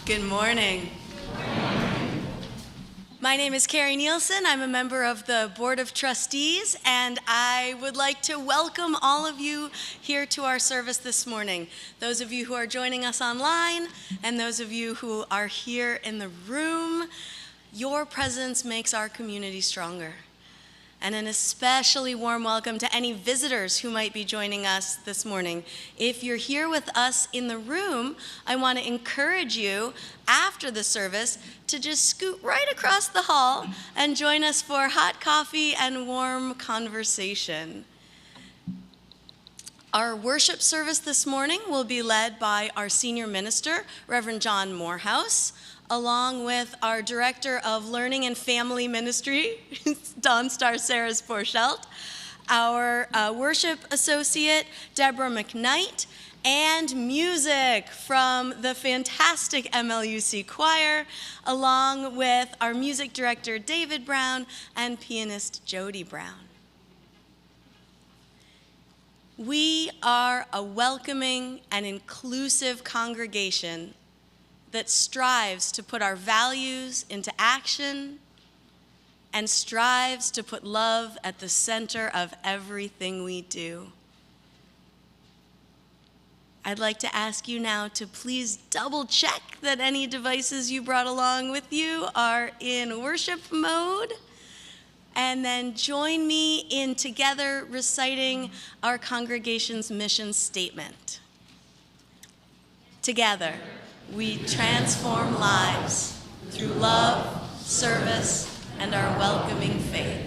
Good morning. My name is Carrie Nielsen. I'm a member of the Board of Trustees, and I would like to welcome all of you here to our service this morning. Those of you who are joining us online, and those of you who are here in the room, your presence makes our community stronger. And an especially warm welcome to any visitors who might be joining us this morning. If you're here with us in the room, I want to encourage you after the service to just scoot right across the hall and join us for hot coffee and warm conversation. Our worship service this morning will be led by our senior minister, Reverend John Morehouse, along with our Director of Learning and Family Ministry, Dawn Star Sarahs Porchelt, our worship associate, Deborah McKnight, and music from the fantastic MLUC choir, along with our music director, David Brown, and pianist, Jody Brown. We are a welcoming and inclusive congregation that strives to put our values into action and strives to put love at the center of everything we do. I'd like to ask you now to please double check that any devices you brought along with you are in worship mode, and then join me in together reciting our congregation's mission statement. Together, we transform lives through love, service, and our welcoming faith.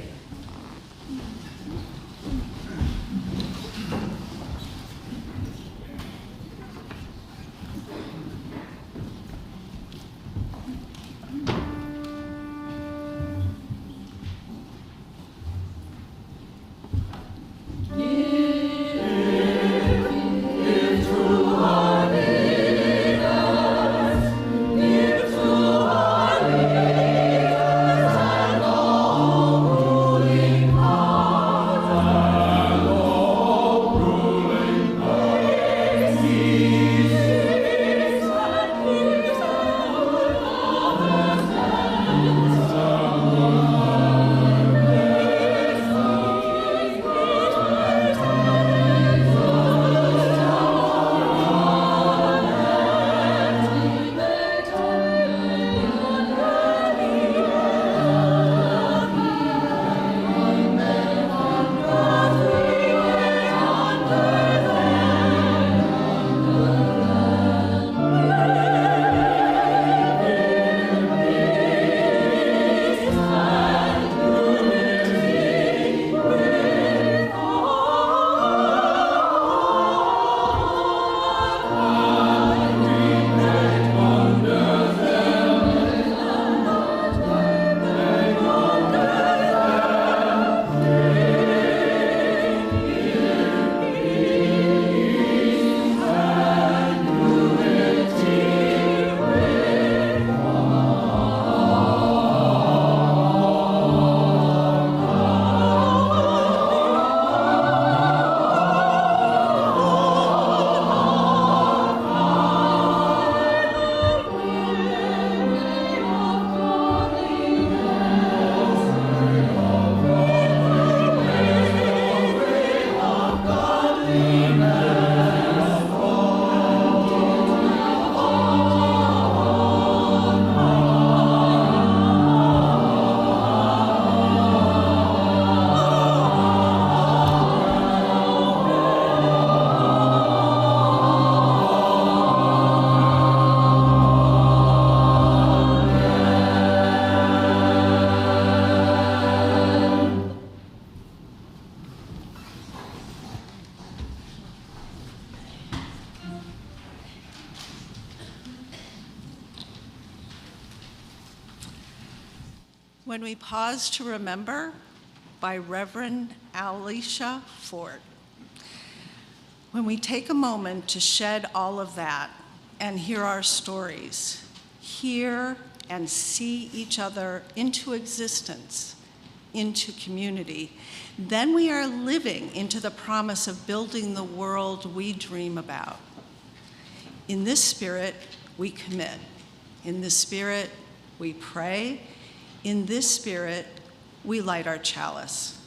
When We Pause to Remember by Reverend Alicia Ford. When we take a moment to shed all of that and hear our stories, hear and see each other into existence, into community, then we are living into the promise of building the world we dream about. In this spirit, we commit In this spirit, we pray. In this spirit, we light our chalice.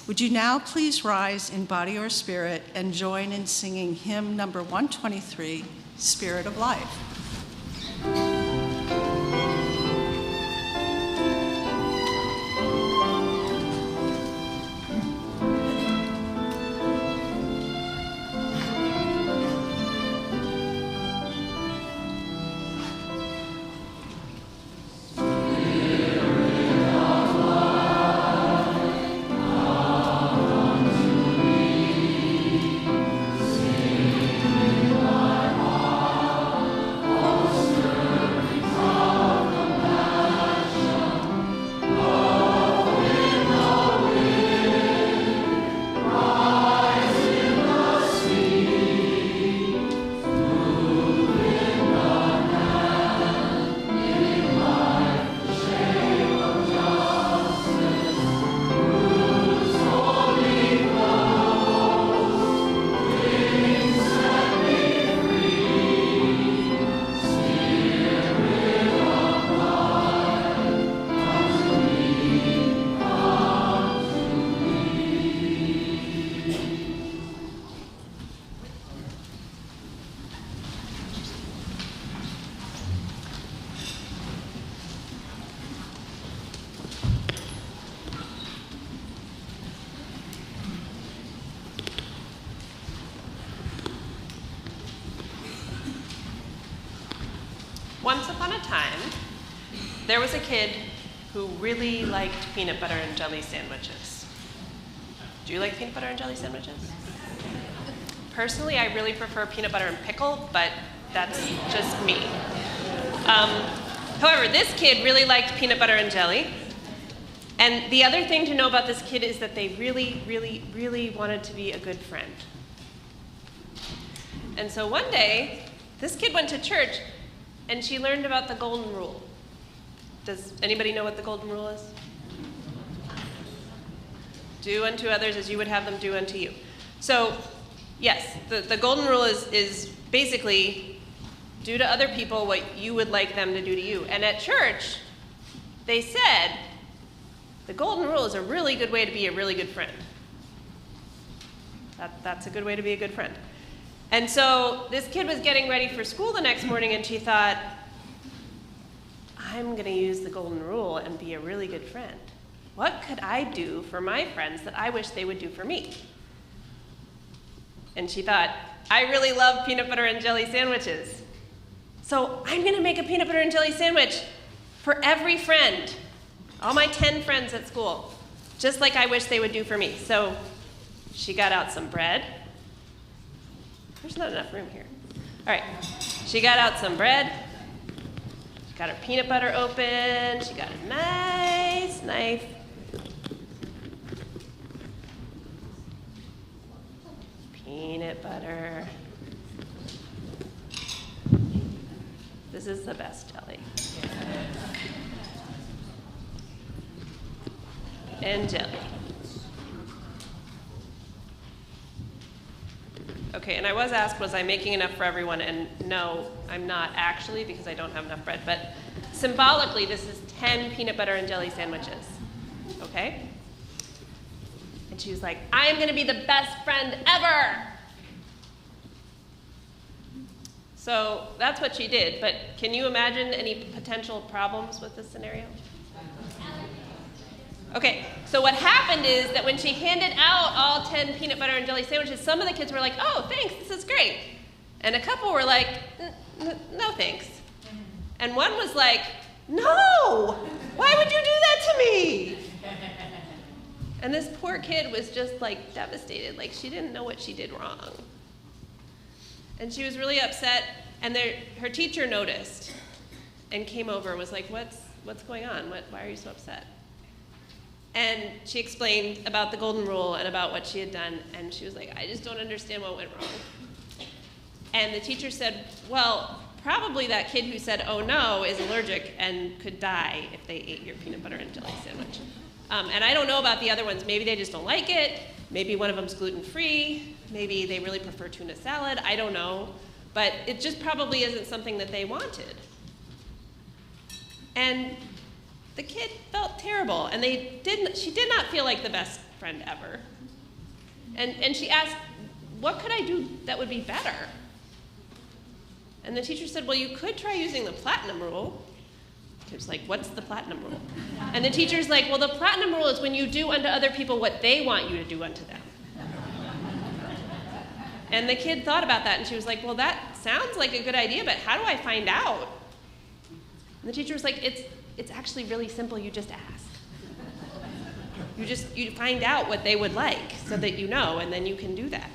Would you now please rise in body or spirit and join in singing hymn number 123, Spirit of Life. Once upon a time, there was a kid who really liked peanut butter and jelly sandwiches. Do you like peanut butter and jelly sandwiches? Personally, I really prefer peanut butter and pickle, but that's just me. However, this kid really liked peanut butter and jelly. And the other thing to know about this kid is that they really, really, really wanted to be a good friend. And so one day, this kid went to church and she learned about the golden rule. Does anybody know what the golden rule is? Do unto others as you would have them do unto you. So, yes, the golden rule is basically do to other people what you would like them to do to you. And at church, they said the golden rule is a really good way to be a really good friend. That's a good way to be a good friend. And so this kid was getting ready for school the next morning, and she thought, I'm going to use the golden rule and be a really good friend. What could I do for my friends that I wish they would do for me? And she thought, I really love peanut butter and jelly sandwiches. So I'm going to make a peanut butter and jelly sandwich for every friend, all my 10 friends at school, just like I wish they would do for me. So she got out some bread. There's not enough room here. All right, she got out some bread. She got her peanut butter open. She got a nice knife. Peanut butter. This is the best jelly. And jelly. Okay, and I was asked, was I making enough for everyone? And no, I'm not actually, because I don't have enough bread. But symbolically, this is 10 peanut butter and jelly sandwiches. Okay? And she was like, I am going to be the best friend ever. So that's what she did. But can you imagine any potential problems with this scenario? Okay, so what happened is that when she handed out all 10 peanut butter and jelly sandwiches, some of the kids were like, oh, thanks, this is great. And a couple were like, no thanks. And one was like, no, why would you do that to me? And this poor kid was just like devastated, like she didn't know what she did wrong. And she was really upset, and her teacher noticed and came over and was like, what's going on? Why are you so upset? And she explained about the golden rule and about what she had done, and she was like, I just don't understand what went wrong. And the teacher said, well, probably that kid who said, oh no, is allergic and could die if they ate your peanut butter and jelly sandwich. And I don't know about the other ones. Maybe they just don't like it. Maybe one of them's gluten-free. Maybe they really prefer tuna salad. I don't know. But it just probably isn't something that they wanted. And the kid felt terrible, and she did not feel like the best friend ever. And she asked, what could I do that would be better? And the teacher said, well, you could try using the platinum rule. The kid's like, what's the platinum rule? And the teacher's like, well, the platinum rule is when you do unto other people what they want you to do unto them. And the kid thought about that, and she was like, well, that sounds like a good idea, but how do I find out? And the teacher was like, it's actually really simple. You just ask. You find out what they would like so that you know, and then you can do that.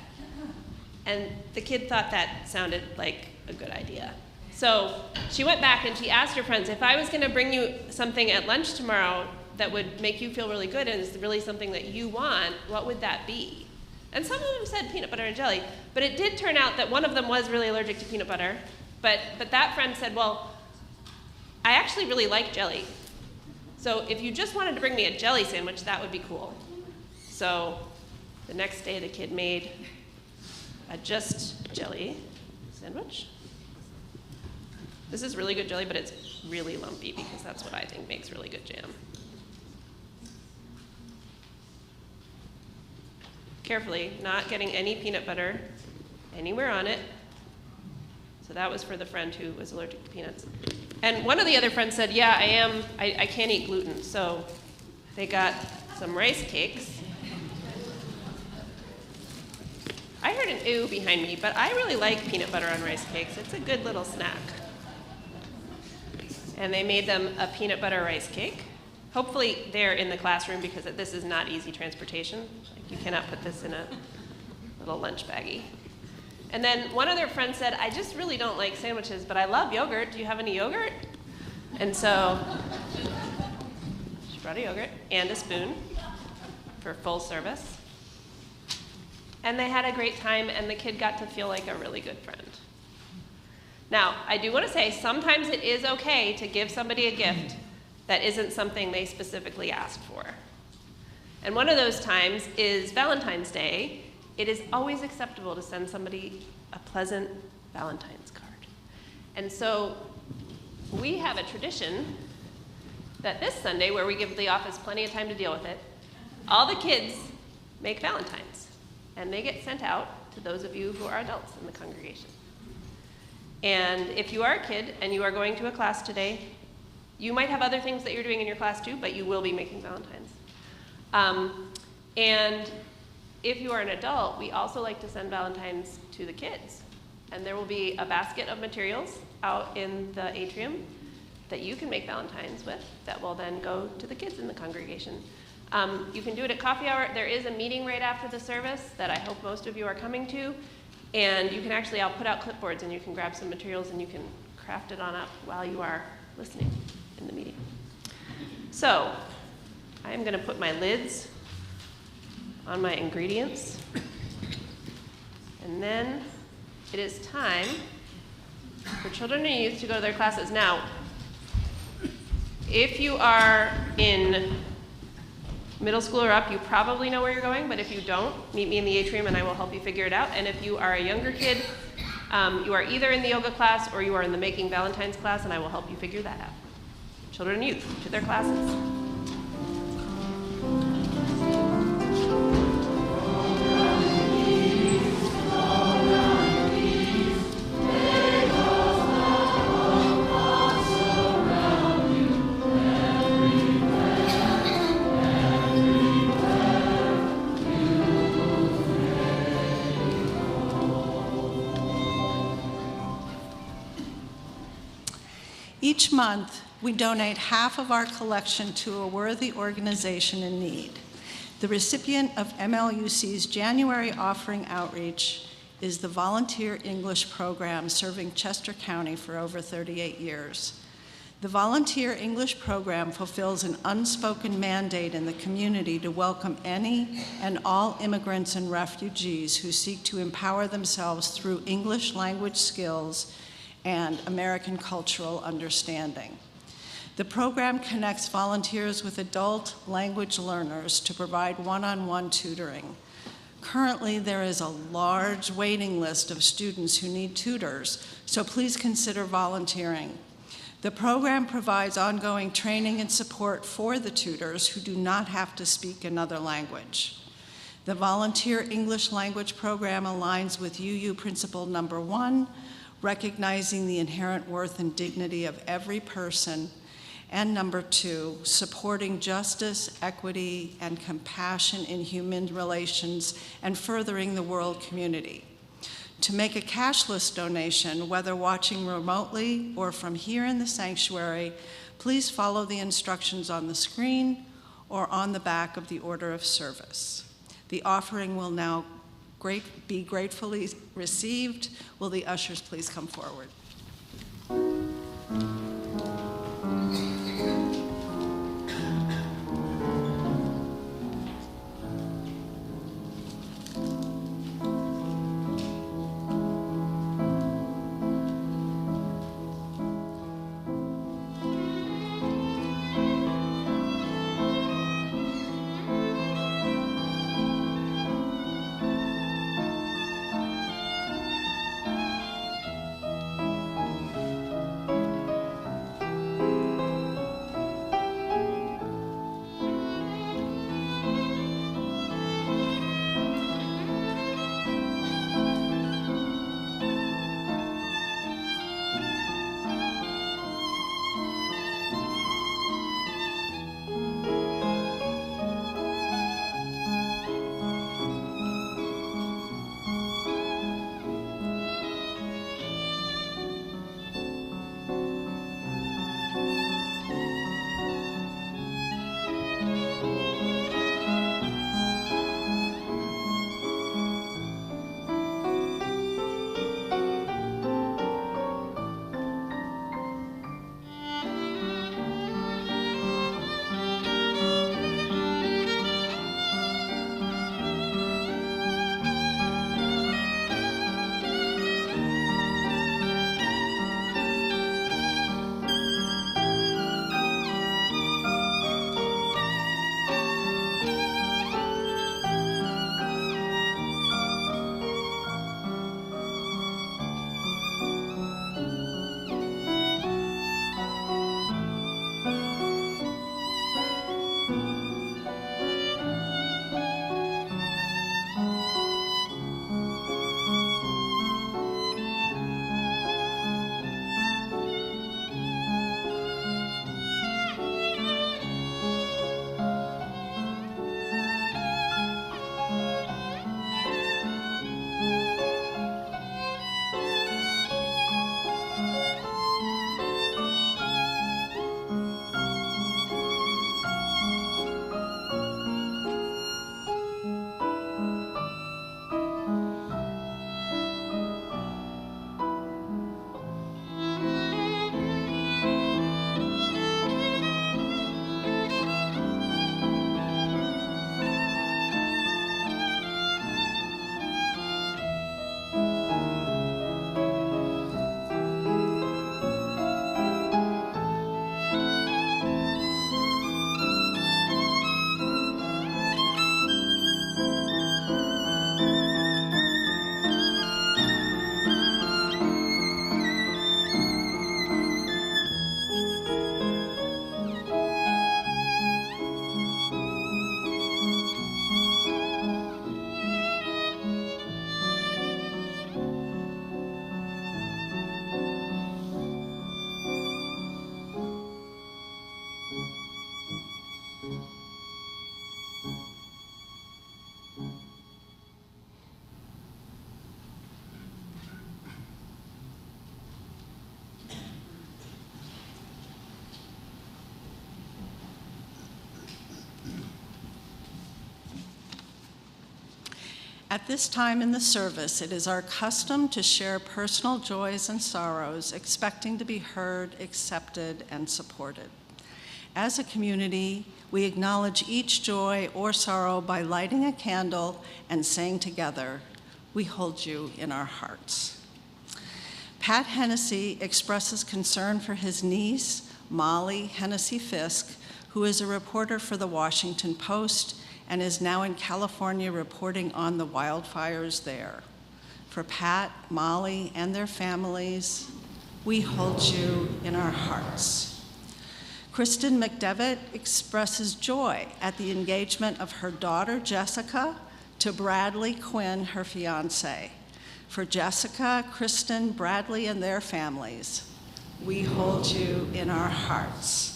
And the kid thought that sounded like a good idea. So she went back and she asked her friends, if I was going to bring you something at lunch tomorrow that would make you feel really good and is really something that you want, what would that be? And some of them said peanut butter and jelly, but it did turn out that one of them was really allergic to peanut butter, but that friend said, well, I actually really like jelly. So if you just wanted to bring me a jelly sandwich, that would be cool. So the next day the kid made a just jelly sandwich. This is really good jelly, but it's really lumpy because that's what I think makes really good jam. Carefully, not getting any peanut butter anywhere on it. So that was for the friend who was allergic to peanuts. And one of the other friends said, yeah, I can't eat gluten. So they got some rice cakes. I heard an ooh behind me, but I really like peanut butter on rice cakes. It's a good little snack. And they made them a peanut butter rice cake. Hopefully they're in the classroom because this is not easy transportation. Like, you cannot put this in a little lunch baggie. And then one of their friends said, I just really don't like sandwiches, but I love yogurt. Do you have any yogurt? And so she brought a yogurt and a spoon for full service. And they had a great time, and the kid got to feel like a really good friend. Now, I do want to say, sometimes it is okay to give somebody a gift that isn't something they specifically asked for. And one of those times is Valentine's Day. It is always acceptable to send somebody a pleasant Valentine's card. And so we have a tradition that this Sunday, where we give the office plenty of time to deal with it, all the kids make Valentines, and they get sent out to those of you who are adults in the congregation. And if you are a kid and you are going to a class today, you might have other things that you're doing in your class too, but you will be making Valentines. And if you are an adult, we also like to send Valentines to the kids. And there will be a basket of materials out in the atrium that you can make Valentines with that will then go to the kids in the congregation. You can do it at coffee hour. There is a meeting right after the service that I hope most of you are coming to. And you can actually, I'll put out clipboards and you can grab some materials and you can craft it on up while you are listening in the meeting. So, I am going to put my lids on my ingredients. And then it is time for children and youth to go to their classes. Now, if you are in middle school or up, you probably know where you're going, but if you don't, meet me in the atrium and I will help you figure it out. And if you are a younger kid, you are either in the yoga class or you are in the Making Valentines class, and I will help you figure that out. Children and youth, to their classes. Each month, we donate half of our collection to a worthy organization in need. The recipient of MLUC's January offering outreach is the Volunteer English Program, serving Chester County for over 38 years. The Volunteer English Program fulfills an unspoken mandate in the community to welcome any and all immigrants and refugees who seek to empower themselves through English language skills and American cultural understanding. The program connects volunteers with adult language learners to provide one-on-one tutoring. Currently, there is a large waiting list of students who need tutors, so please consider volunteering. The program provides ongoing training and support for the tutors who do not have to speak another language. The volunteer English language program aligns with UU Principle Number 1, recognizing the inherent worth and dignity of every person, and Number 2, supporting justice, equity, and compassion in human relations and furthering the world community. To make a cashless donation, whether watching remotely or from here in the sanctuary, please follow the instructions on the screen or on the back of the order of service. The offering will now be gratefully received. Will the ushers please come forward? At this time in the service, it is our custom to share personal joys and sorrows, expecting to be heard, accepted, and supported. As a community, we acknowledge each joy or sorrow by lighting a candle and saying together, "We hold you in our hearts." Pat Hennessy expresses concern for his niece, Molly Hennessy Fisk, who is a reporter for the Washington Post and is now in California reporting on the wildfires there. For Pat, Molly, and their families, We hold you in our hearts. Kristen McDevitt expresses joy at the engagement of her daughter, Jessica, to Bradley Quinn, her fiance. For Jessica, Kristen, Bradley, and their families, we hold you in our hearts.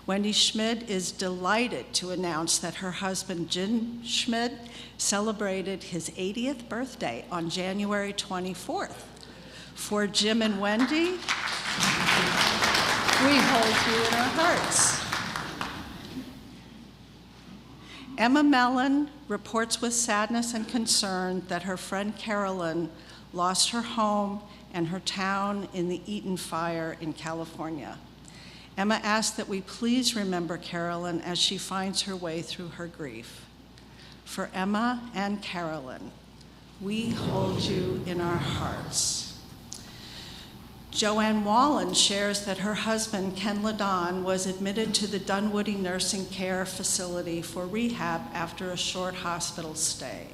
Wendy Schmid is delighted to announce that her husband, Jim Schmid, celebrated his 80th birthday on January 24th. For Jim and Wendy, we hold you in our hearts. Emma Mellon reports with sadness and concern that her friend Carolyn lost her home and her town in the Eaton fire in California. Emma asks that we please remember Carolyn as she finds her way through her grief. For Emma and Carolyn, we hold you in our hearts. Joanne Wallen shares that her husband, Ken Ladon, was admitted to the Dunwoody Nursing Care Facility for rehab after a short hospital stay.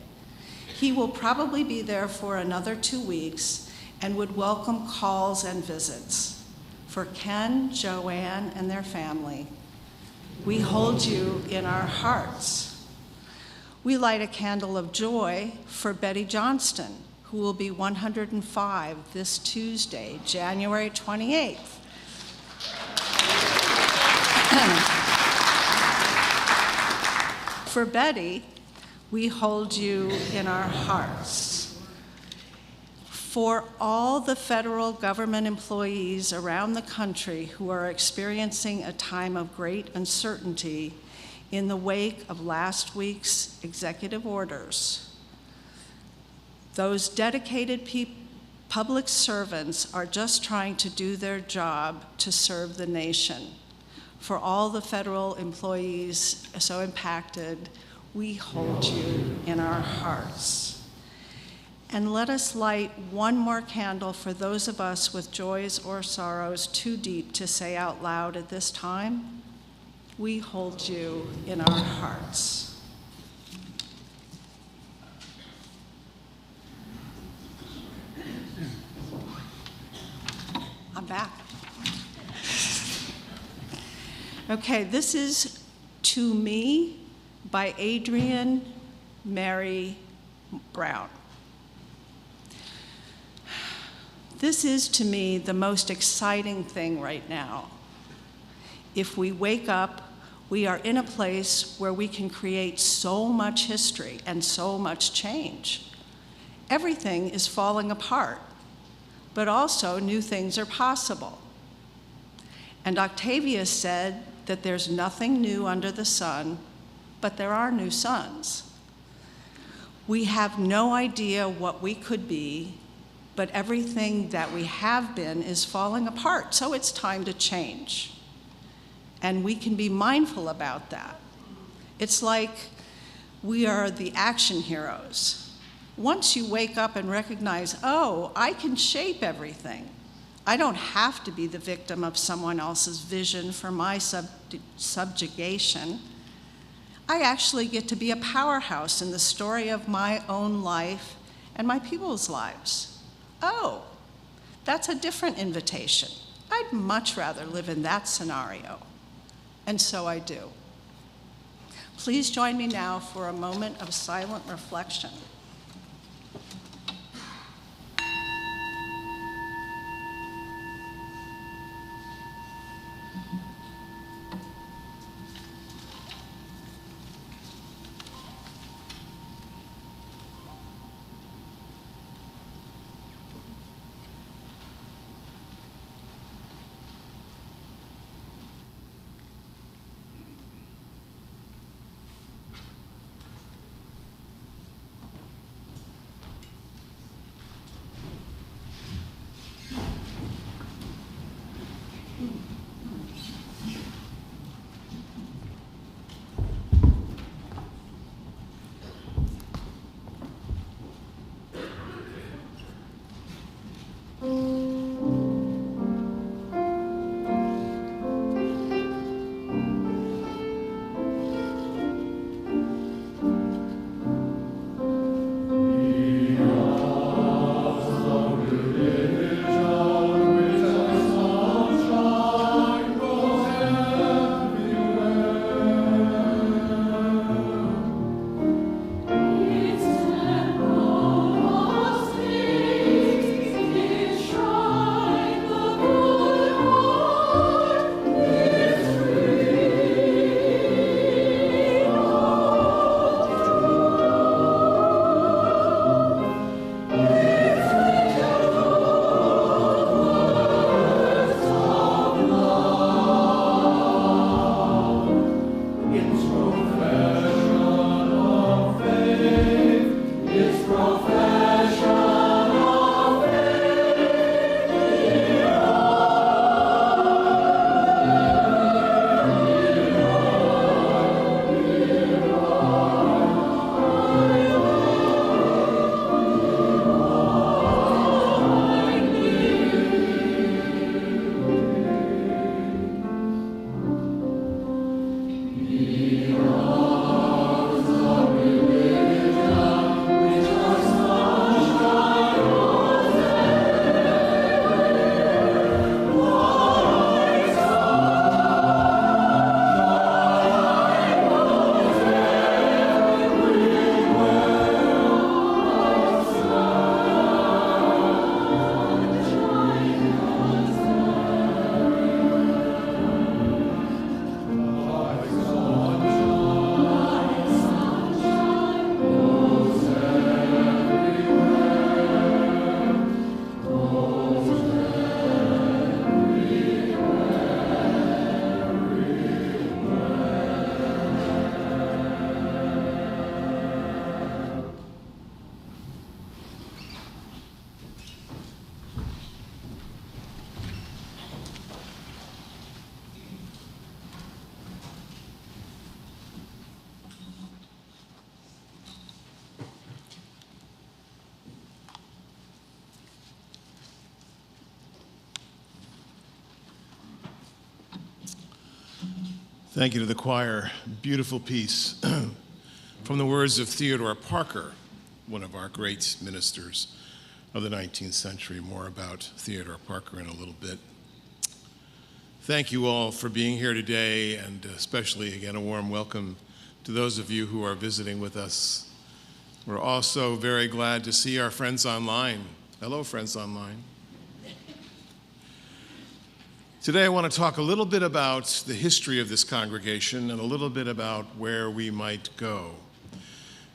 He will probably be there for another 2 weeks and would welcome calls and visits. For Ken, Joanne, and their family, we hold you in our hearts. We light a candle of joy for Betty Johnston, who will be 105 this Tuesday, January 28th. For Betty, we hold you in our hearts. For all the federal government employees around the country who are experiencing a time of great uncertainty in the wake of last week's executive orders, those dedicated public servants are just trying to do their job to serve the nation. For all the federal employees so impacted, we hold you in our hearts. And let us light one more candle for those of us with joys or sorrows too deep to say out loud at this time. We hold you in our hearts. I'm back. Okay, this is To Me by Adrienne Mary Brown. This is, to me, the most exciting thing right now. If we wake up, we are in a place where we can create so much history and so much change. Everything is falling apart, but also new things are possible. And Octavius said that there's nothing new under the sun, but there are new suns. We have no idea what we could be, but everything that we have been is falling apart, so it's time to change. And we can be mindful about that. It's like we are the action heroes. Once you wake up and recognize, oh, I can shape everything. I don't have to be the victim of someone else's vision for my subjugation. I actually get to be a powerhouse in the story of my own life and my people's lives. Oh, that's a different invitation. I'd much rather live in that scenario. And so I do. Please join me now for a moment of silent reflection. Thank you to the choir. Beautiful piece from the words of Theodore Parker, one of our great ministers of the 19th century. More about Theodore Parker in a little bit. Thank you all for being here today, and especially, again, a warm welcome to those of you who are visiting with us. We're also very glad to see our friends online. Hello, friends online. Today I want to talk a little bit about the history of this congregation and a little bit about where we might go.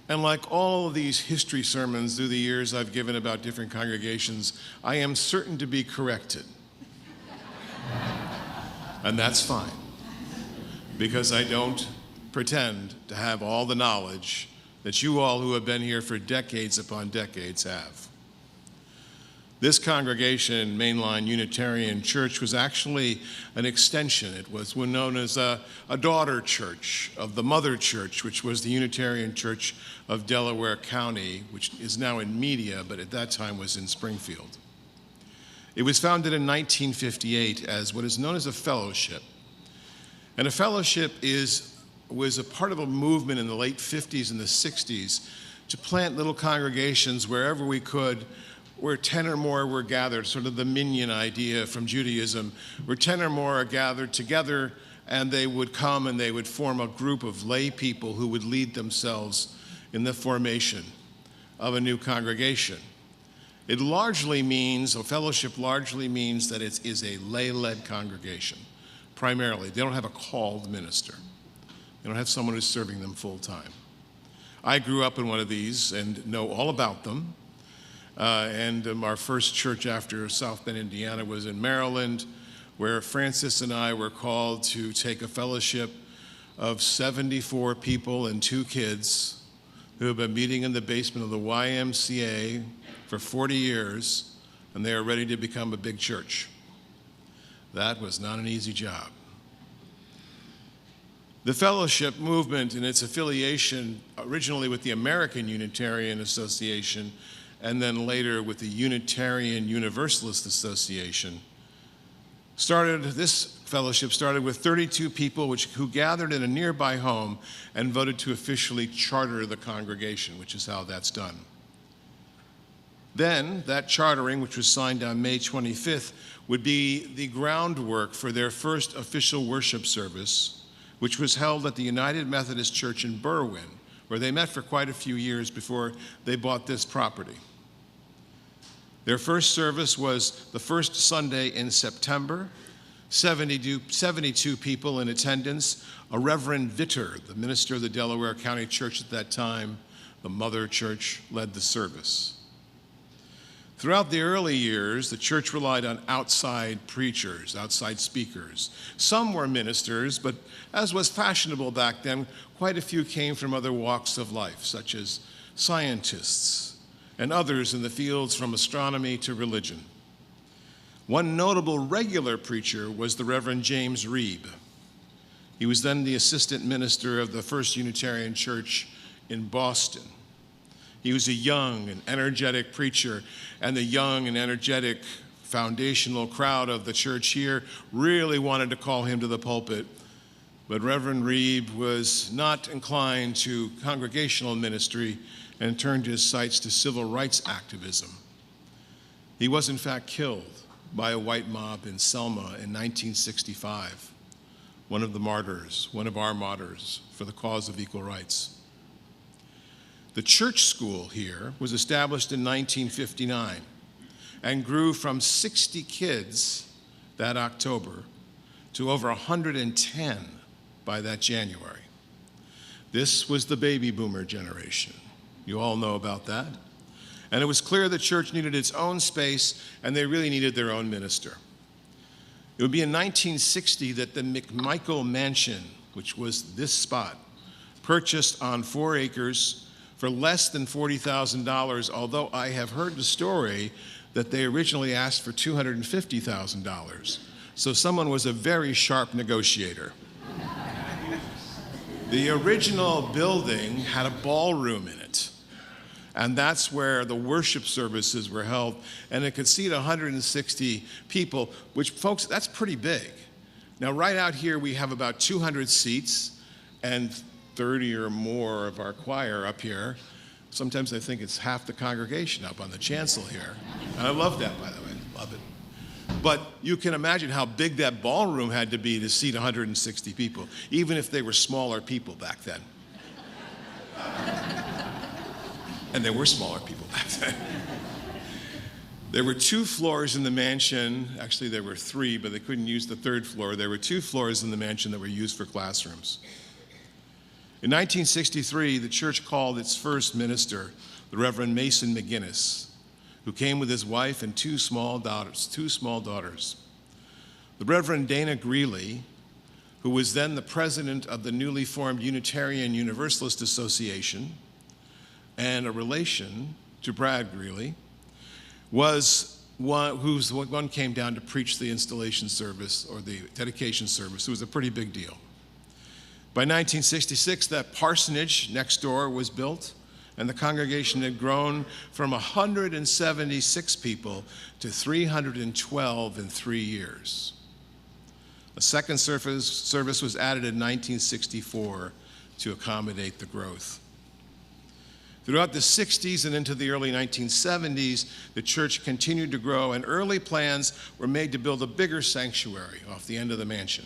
And like all of these history sermons through the years I've given about different congregations, I am certain to be corrected. And that's fine, because I don't pretend to have all the knowledge that you all who have been here for decades upon decades have. This congregation, Mainline Unitarian Church, was actually an extension. It was known as a daughter church of the mother church, which was the Unitarian Church of Delaware County, which is now in Media, but at that time was in Springfield. It was founded in 1958 as what is known as a fellowship. And a fellowship was a part of a movement in the late 50s and the 60s to plant little congregations wherever we could, where 10 or more were gathered, sort of the minyan idea from Judaism, where 10 or more are gathered together, and they would come and they would form a group of lay people who would lead themselves in the formation of a new congregation. It largely means, a fellowship largely means that it is a lay-led congregation, primarily. They don't have a called minister. They don't have someone who's serving them full time. I grew up in one of these and know all about them. Our first church after South Bend, Indiana was in Maryland, where Francis and I were called to take a fellowship of 74 people and 2 kids who have been meeting in the basement of the YMCA for 40 years, and they are ready to become a big church. That was not an easy job. The fellowship movement and its affiliation originally with the American Unitarian Association and then later with the Unitarian Universalist Association, this fellowship started with 32 people who gathered in a nearby home and voted to officially charter the congregation, which is how that's done. Then, that chartering, which was signed on May 25th, would be the groundwork for their first official worship service, which was held at the United Methodist Church in Berwyn, where they met for quite a few years before they bought this property. Their first service was the first Sunday in September, 72 people in attendance. A Reverend Vitter, the minister of the Delaware County Church at that time, the mother church, led the service. Throughout the early years, the church relied on outside preachers, outside speakers. Some were ministers, but as was fashionable back then, quite a few came from other walks of life, such as scientists and others in the fields from astronomy to religion. One notable regular preacher was the Reverend James Reeb. He was then the assistant minister of the First Unitarian Church in Boston. He was a young and energetic preacher, and the young and energetic foundational crowd of the church here really wanted to call him to the pulpit. But Reverend Reeb was not inclined to congregational ministry and turned his sights to civil rights activism. He was in fact killed by a white mob in Selma in 1965, one of our martyrs for the cause of equal rights. The church school here was established in 1959 and grew from 60 kids that October to over 110 by that January. This was the baby boomer generation. You all know about that. And it was clear the church needed its own space, and they really needed their own minister. It would be in 1960 that the McMichael Mansion, which was this spot, purchased on 4 acres for less than $40,000, although I have heard the story that they originally asked for $250,000. So someone was a very sharp negotiator. The original building had a ballroom in it, and that's where the worship services were held, and it could seat 160 people, which, folks, that's pretty big. Now, right out here, we have about 200 seats and 30 or more of our choir up here. Sometimes I think it's half the congregation up on the chancel here. And I love that, by the way. Love it. But you can imagine how big that ballroom had to be to seat 160 people, even if they were smaller people back then. And there were smaller people back then. There were 2 floors in the mansion. Actually, there were 3, but they couldn't use the 3rd floor. There were 2 floors in the mansion that were used for classrooms. In 1963, the church called its first minister, the Reverend Mason McGinnis, who came with his wife and 2 small daughters. The Reverend Dana Greeley, who was then the president of the newly formed Unitarian Universalist Association and a relation to Brad Greeley, was one came down to preach the installation service or the dedication service. It was a pretty big deal. By 1966, that parsonage next door was built, and the congregation had grown from 176 people to 312 in 3 years. A second service was added in 1964 to accommodate the growth. Throughout the 60s and into the early 1970s, the church continued to grow, and early plans were made to build a bigger sanctuary off the end of the mansion.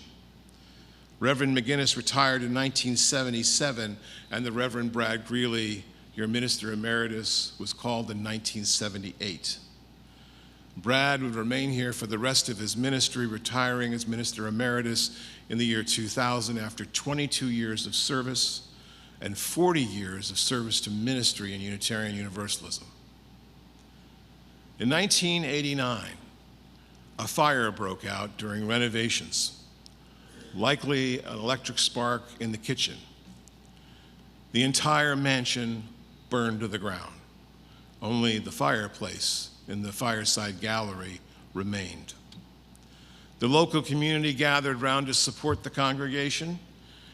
Reverend McGinnis retired in 1977, and the Reverend Brad Greeley, your minister emeritus, was called in 1978. Brad would remain here for the rest of his ministry, retiring as minister emeritus in the year 2000 after 22 years of service and 40 years of service to ministry in Unitarian Universalism. In 1989, a fire broke out during renovations, likely an electric spark in the kitchen. The entire mansion burned to the ground. Only the fireplace in the fireside gallery remained. The local community gathered round to support the congregation,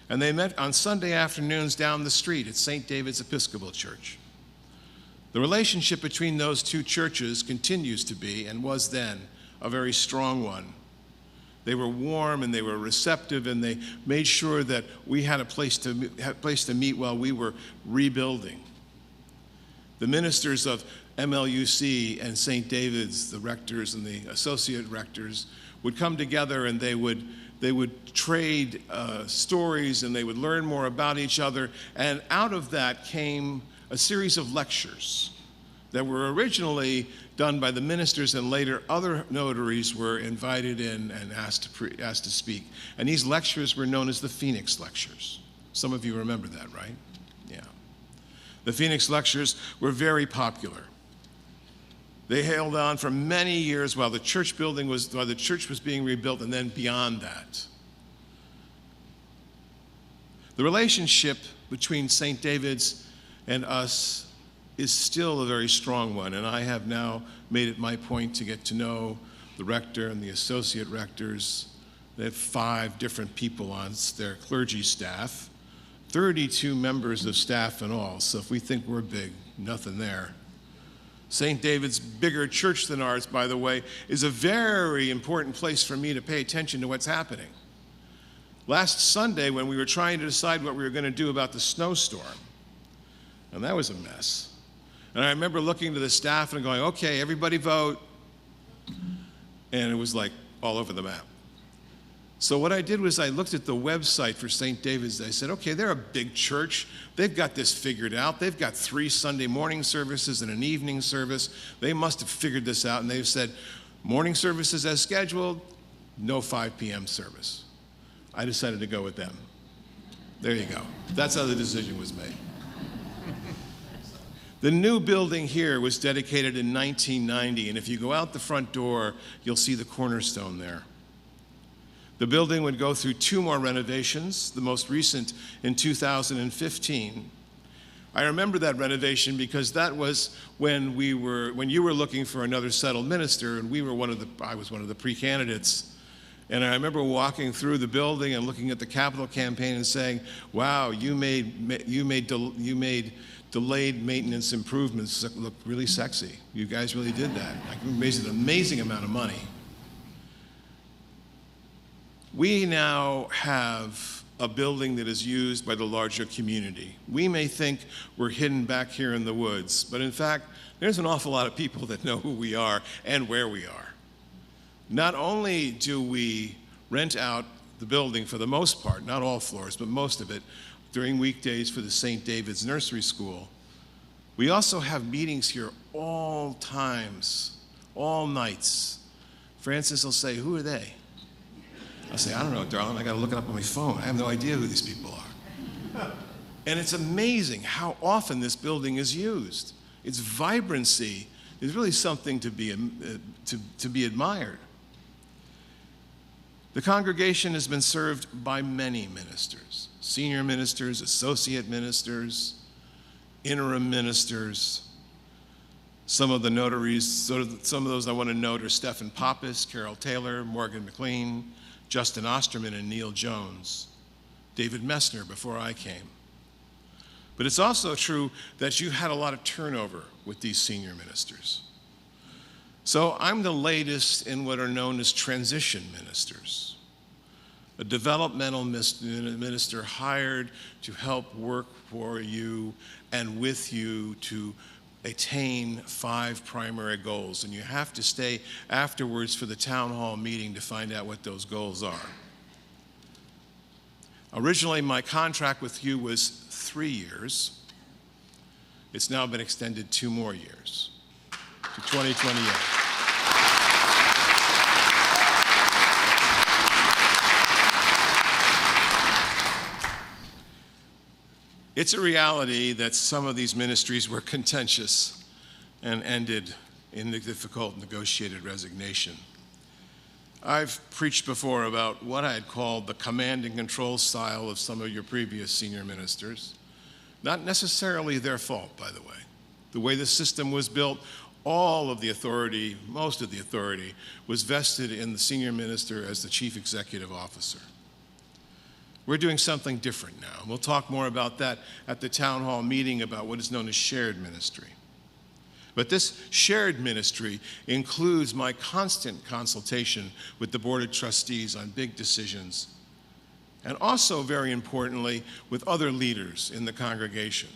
and they met on Sunday afternoons down the street at St. David's Episcopal Church. The relationship between those 2 churches continues to be, and was then, a very strong one. They were warm and they were receptive, and they made sure that we had a place to meet while we were rebuilding. The ministers of MLUC and St. David's, the rectors and the associate rectors, would come together, and they would trade stories, and they would learn more about each other. And out of that came a series of lectures that were originally done by the ministers, and later other notaries were invited in and asked to speak. And these lectures were known as the Phoenix Lectures. Some of you remember that, right? Yeah. The Phoenix Lectures were very popular. They held on for many years while the church was being rebuilt, and then beyond that. The relationship between St. David's and us is still a very strong one, and I have now made it my point to get to know the rector and the associate rectors. They have 5 different people on their clergy staff, 32 members of staff in all, so if we think we're big, nothing there. St. David's, bigger church than ours, by the way, is a very important place for me to pay attention to what's happening. Last Sunday, when we were trying to decide what we were going to do about the snowstorm, and that was a mess. And I remember looking to the staff and going, okay, everybody vote. And it was like all over the map. So what I did was I looked at the website for St. David's. I said, okay, they're a big church. They've got this figured out. They've got 3 Sunday morning services and an evening service. They must have figured this out. And they've said, morning services as scheduled, no 5 p.m. service. I decided to go with them. There you go. That's how the decision was made. The new building here was dedicated in 1990, and if you go out the front door, you'll see the cornerstone there. The building would go through 2 more renovations, the most recent in 2015. I remember that renovation because that was when you were looking for another settled minister, and I was one of the pre-candidates. And I remember walking through the building and looking at the capital campaign and saying, wow, you made delayed maintenance improvements look really sexy. You guys really did that. Like, you raised an amazing amount of money. We now have a building that is used by the larger community. We may think we're hidden back here in the woods, but in fact, there's an awful lot of people that know who we are and where we are. Not only do we rent out the building for the most part, not all floors, but most of it, during weekdays for the St. David's Nursery School, we also have meetings here all times, all nights. Francis will say, "Who are they?" I'll say, "I don't know, darling. I got to look it up on my phone. I have no idea who these people are." And it's amazing how often this building is used. Its vibrancy is really something to be admired. The congregation has been served by many ministers, senior ministers, associate ministers, interim ministers. Some of the notaries, some of those I want to note are Stephen Pappas, Carol Taylor, Morgan McLean, Justin Osterman, and Neil Jones, David Messner before I came. But it's also true that you had a lot of turnover with these senior ministers. So I'm the latest in what are known as transition ministers, a developmental minister hired to help work for you and with you to attain 5 primary goals. And you have to stay afterwards for the town hall meeting to find out what those goals are. Originally, my contract with you was 3 years. It's now been extended 2 more years to 2028. It's a reality that some of these ministries were contentious and ended in the difficult negotiated resignation. I've preached before about what I had called the command and control style of some of your previous senior ministers. Not necessarily their fault, by the way. The way the system was built, all of the authority, most of the authority, was vested in the senior minister as the chief executive officer. We're doing something different now. We'll talk more about that at the town hall meeting about what is known as shared ministry. But this shared ministry includes my constant consultation with the Board of Trustees on big decisions, and also, very importantly, with other leaders in the congregation.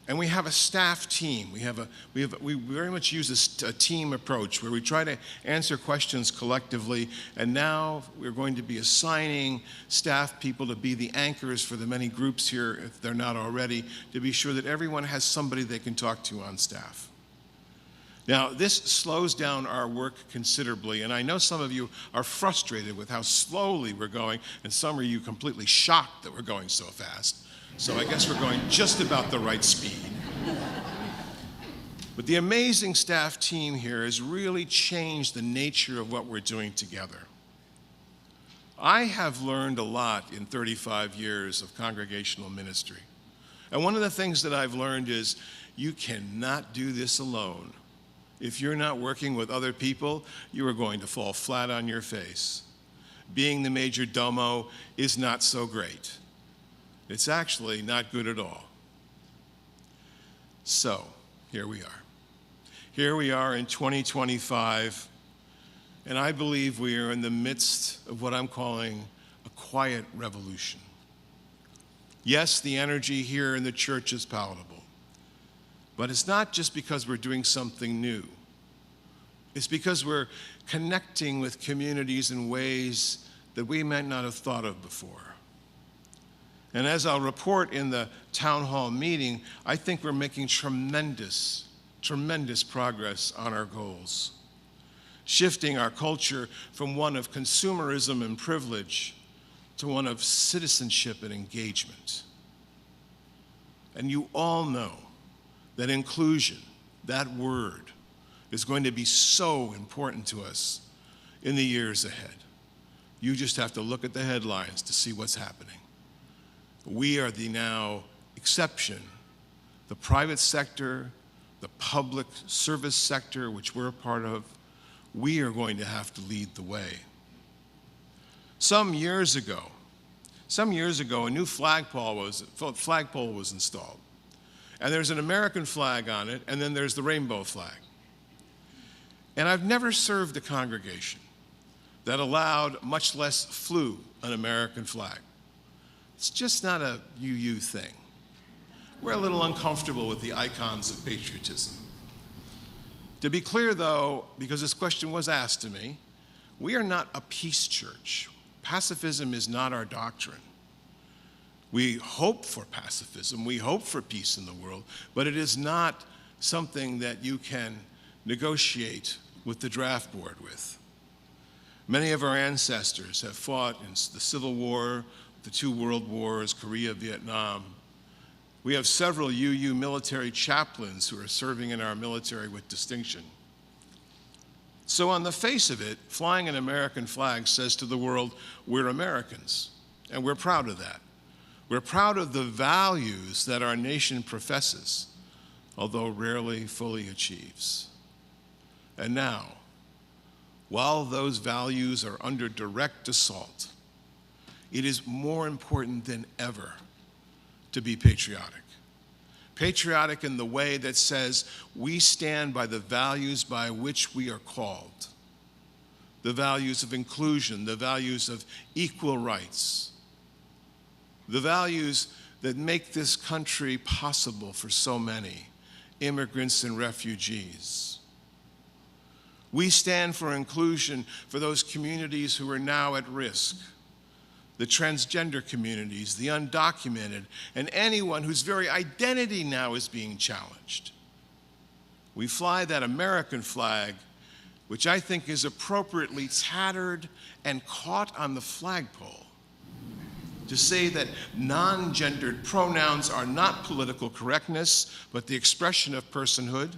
And we have a staff team. We very much use a team approach where we try to answer questions collectively, and now we're going to be assigning staff people to be the anchors for the many groups here, if they're not already, to be sure that everyone has somebody they can talk to on staff. Now, this slows down our work considerably, and I know some of you are frustrated with how slowly we're going, and some of you completely shocked that we're going so fast. So I guess we're going just about the right speed. But the amazing staff team here has really changed the nature of what we're doing together. I have learned a lot in 35 years of congregational ministry. And one of the things that I've learned is you cannot do this alone. If you're not working with other people, you are going to fall flat on your face. Being the major domo is not so great. It's actually not good at all. So, here we are. Here we are in 2025, and I believe we are in the midst of what I'm calling a quiet revolution. Yes, the energy here in the church is palatable, but it's not just because we're doing something new. It's because we're connecting with communities in ways that we might not have thought of before. And as I'll report in the town hall meeting, I think we're making tremendous progress on our goals, shifting our culture from one of consumerism and privilege to one of citizenship and engagement. And you all know that inclusion, that word, is going to be so important to us in the years ahead. You just have to look at the headlines to see what's happening. We are the now exception. The private sector, the public service sector, which we're a part of, we are going to have to lead the way. Some years ago, a new flagpole was installed. And there's an American flag on it, and then there's the rainbow flag. And I've never served a congregation, that allowed, much less flew, an American flag. It's just not a UU thing. We're a little uncomfortable with the icons of patriotism. To be clear, though, because this question was asked to me, we are not a peace church. Pacifism is not our doctrine. We hope for pacifism, we hope for peace in the world, but it is not something that you can negotiate with the draft board with. Many of our ancestors have fought in the Civil War, the two world wars, Korea, Vietnam. We have several UU military chaplains who are serving in our military with distinction. So on the face of it, flying an American flag says to the world, we're Americans, and we're proud of that. We're proud of the values that our nation professes, although rarely fully achieves. And now, while those values are under direct assault, it is more important than ever to be patriotic. Patriotic in the way that says we stand by the values by which we are called, the values of inclusion, the values of equal rights, the values that make this country possible for so many immigrants and refugees. We stand for inclusion for those communities who are now at risk, the transgender communities, the undocumented, and anyone whose very identity now is being challenged. We fly that American flag, which I think is appropriately tattered and caught on the flagpole, to say that non-gendered pronouns are not political correctness, but the expression of personhood,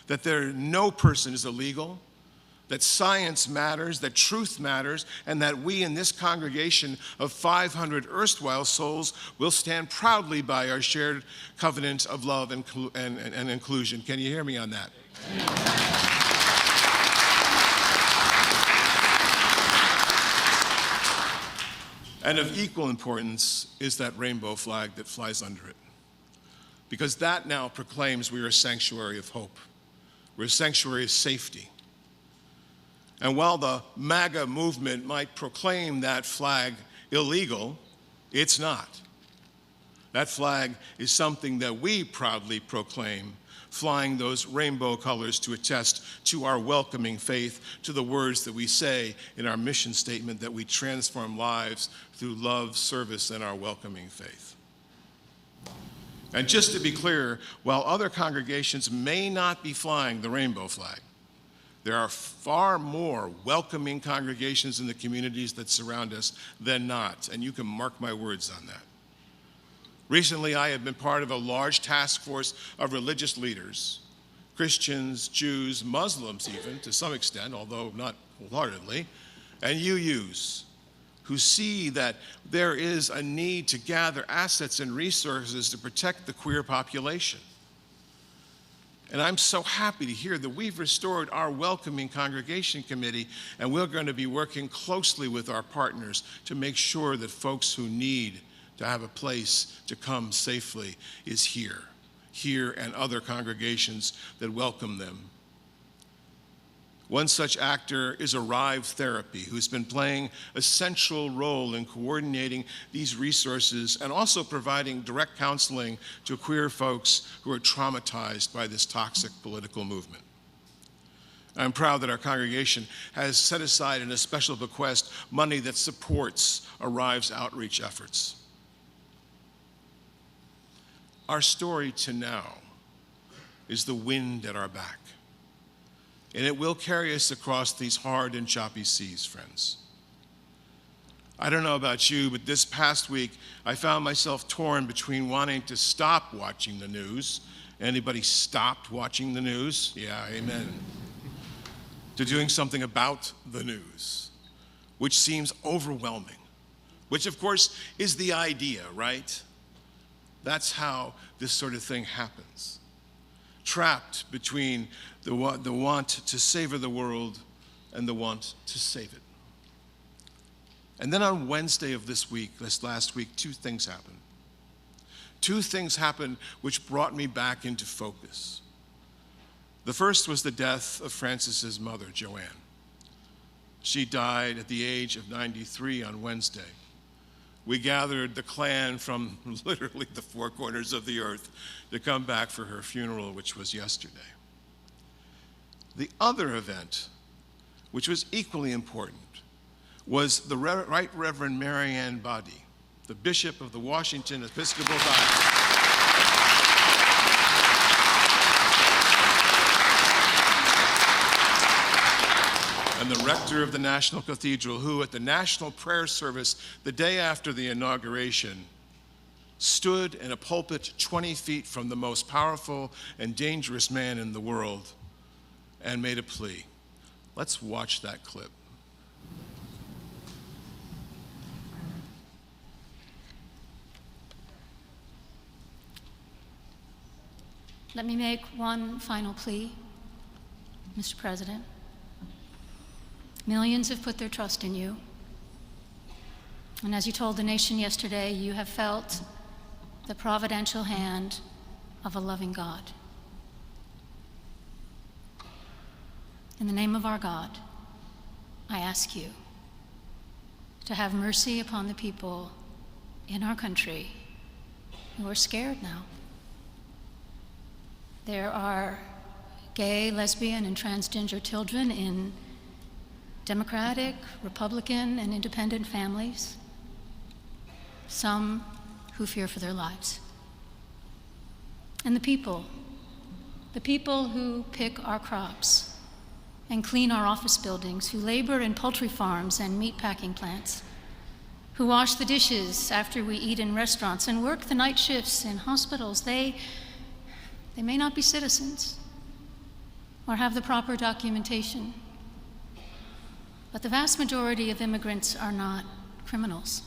that no person is illegal, that science matters, that truth matters, and that we in this congregation of 500 erstwhile souls will stand proudly by our shared covenant of love and inclusion. Can you hear me on that? And of equal importance is that rainbow flag that flies under it, because that now proclaims we are a sanctuary of hope. We're a sanctuary of safety. And while the MAGA movement might proclaim that flag illegal, it's not. That flag is something that we proudly proclaim, flying those rainbow colors to attest to our welcoming faith, to the words that we say in our mission statement that we transform lives through love, service, and our welcoming faith. And just to be clear, while other congregations may not be flying the rainbow flag, there are far more welcoming congregations in the communities that surround us than not, and you can mark my words on that. Recently, I have been part of a large task force of religious leaders, Christians, Jews, Muslims even, to some extent, although not wholeheartedly, and UUs, who see that there is a need to gather assets and resources to protect the queer population. And I'm so happy to hear that we've restored our welcoming congregation committee, and we're going to be working closely with our partners to make sure that folks who need to have a place to come safely is here and other congregations that welcome them. One such actor is Arrive Therapy, who's been playing a central role in coordinating these resources and also providing direct counseling to queer folks who are traumatized by this toxic political movement. I'm proud that our congregation has set aside in a special bequest money that supports Arrive's outreach efforts. Our story to now is the wind at our back. And it will carry us across these hard and choppy seas, friends. I don't know about you, but this past week, I found myself torn between wanting to stop watching the news. Anybody stopped watching the news? Yeah, amen. To doing something about the news, which seems overwhelming, which of course is the idea, right? That's how this sort of thing happens. Trapped between the want to savor the world and the want to save it. And then on Wednesday of this last week, two things happened. Two things happened which brought me back into focus. The first was the death of Francis's mother, Joanne. She died at the age of 93 on Wednesday. We gathered the clan from literally the four corners of the earth to come back for her funeral, which was yesterday. The other event, which was equally important, was the Right Reverend Mary Ann Body, the Bishop of the Washington Episcopal Diocese. And the rector of the National Cathedral, who at the National Prayer Service the day after the inauguration stood in a pulpit 20 feet from the most powerful and dangerous man in the world and made a plea. Let's watch that clip. Let me make one final plea, Mr. President. Millions have put their trust in you. And as you told the nation yesterday, you have felt the providential hand of a loving God. In the name of our God, I ask you to have mercy upon the people in our country who are scared now. There are gay, lesbian, and transgender children in Democratic, Republican, and independent families, some who fear for their lives. And the people who pick our crops and clean our office buildings, who labor in poultry farms and meat packing plants, who wash the dishes after we eat in restaurants and work the night shifts in hospitals, they may not be citizens or have the proper documentation. But the vast majority of immigrants are not criminals.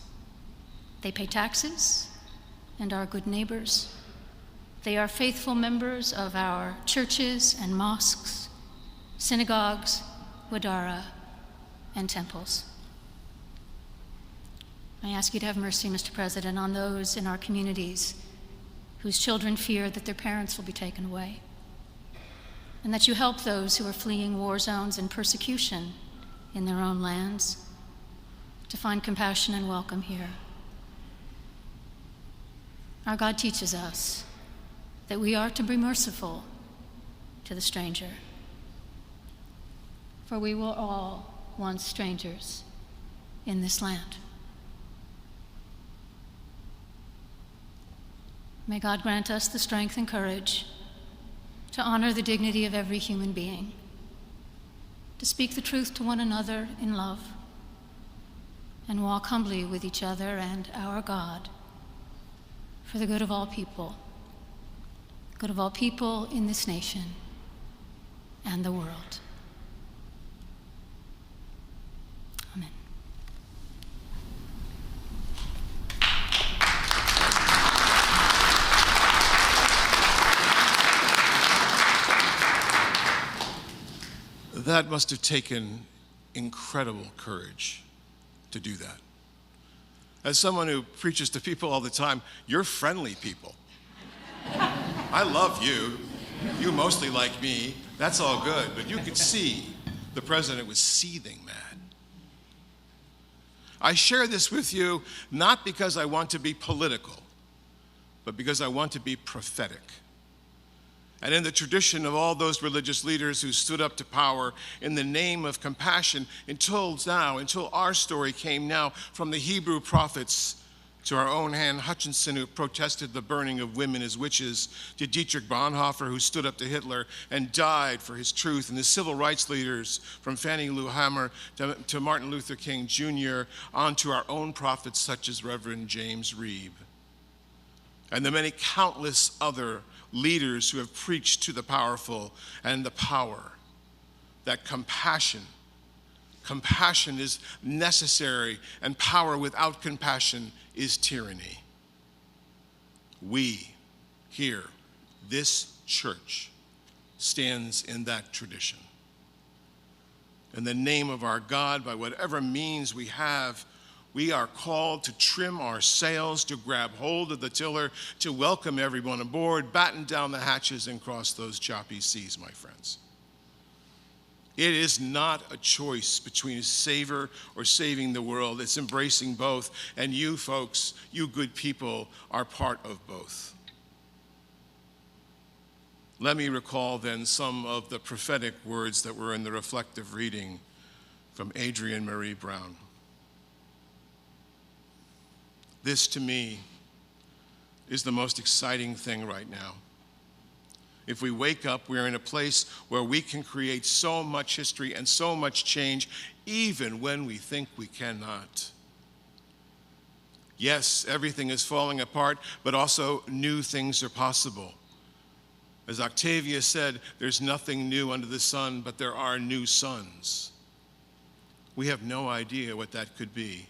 They pay taxes and are good neighbors. They are faithful members of our churches and mosques, synagogues, wadara, and temples. I ask you to have mercy, Mr. President, on those in our communities whose children fear that their parents will be taken away, and that you help those who are fleeing war zones and persecution in their own lands to find compassion and welcome here. Our God teaches us that we are to be merciful to the stranger, for we were all once strangers in this land. May God grant us the strength and courage to honor the dignity of every human being, to speak the truth to one another in love, and walk humbly with each other and our God for the good of all people in this nation and the world. Amen. That must have taken incredible courage to do that. As someone who preaches to people all the time, you're friendly people. I love you. You mostly like me. That's all good. But you could see the president was seething mad. I share this with you not because I want to be political, but because I want to be prophetic. And in the tradition of all those religious leaders who stood up to power in the name of compassion until our story came now, from the Hebrew prophets to our own Anne Hutchinson, who protested the burning of women as witches, to Dietrich Bonhoeffer, who stood up to Hitler and died for his truth, and the civil rights leaders from Fannie Lou Hamer to Martin Luther King Jr., on to our own prophets such as Reverend James Reeb, and the many countless other leaders who have preached to the powerful and the power that compassion is necessary, and power without compassion is tyranny. We here, this church, stands in that tradition. In the name of our God, by whatever means we have, we are called to trim our sails, to grab hold of the tiller, to welcome everyone aboard, batten down the hatches, and cross those choppy seas, my friends. It is not a choice between a savior or saving the world. It's embracing both. And you folks, you good people, are part of both. Let me recall then some of the prophetic words that were in the reflective reading from Adrienne Marie Brown. This, to me, is the most exciting thing right now. If we wake up, we're in a place where we can create so much history and so much change, even when we think we cannot. Yes, everything is falling apart, but also new things are possible. As Octavia said, there's nothing new under the sun, but there are new suns. We have no idea what that could be.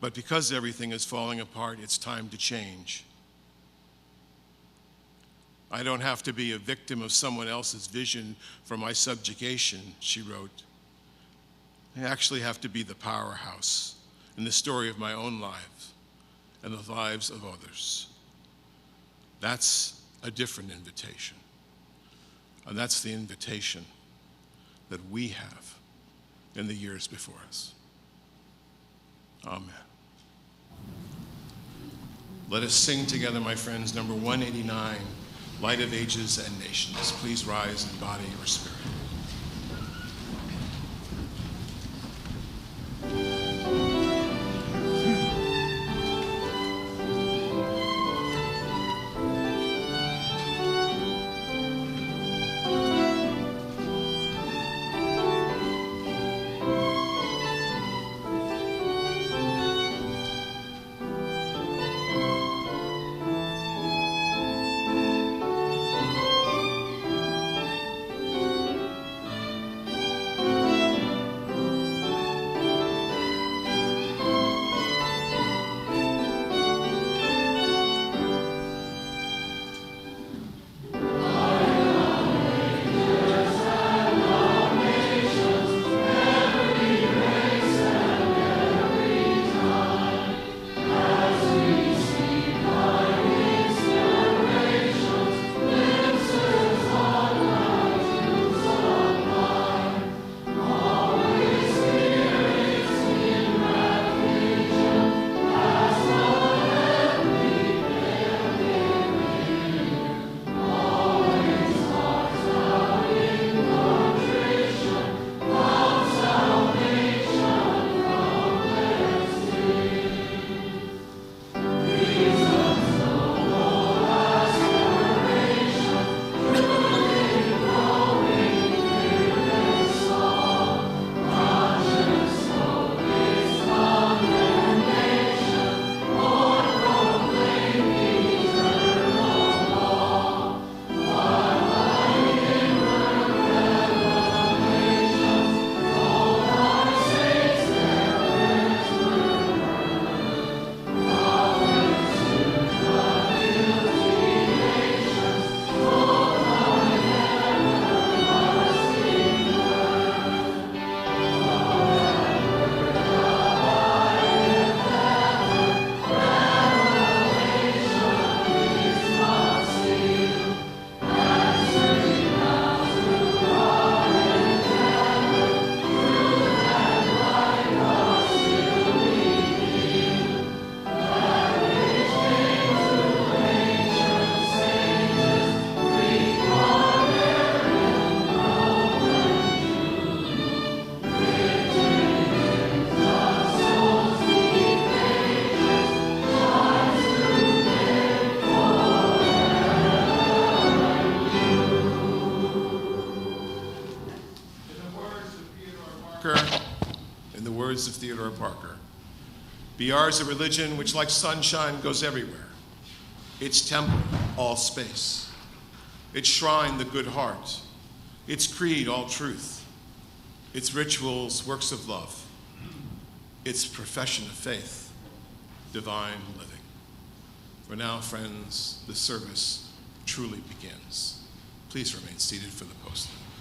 But because everything is falling apart, it's time to change. I don't have to be a victim of someone else's vision for my subjugation, she wrote. I actually have to be the powerhouse in the story of my own life and the lives of others. That's a different invitation. And that's the invitation that we have in the years before us. Amen. Let us sing together, my friends, number 189, Light of Ages and Nations. Please rise in body or spirit. In the words of Theodore Parker, be ours a religion which like sunshine goes everywhere. Its temple, all space. Its shrine, the good heart. Its creed, all truth. Its rituals, works of love. Its profession of faith, divine living. For now, friends, the service truly begins. Please remain seated for the postlude.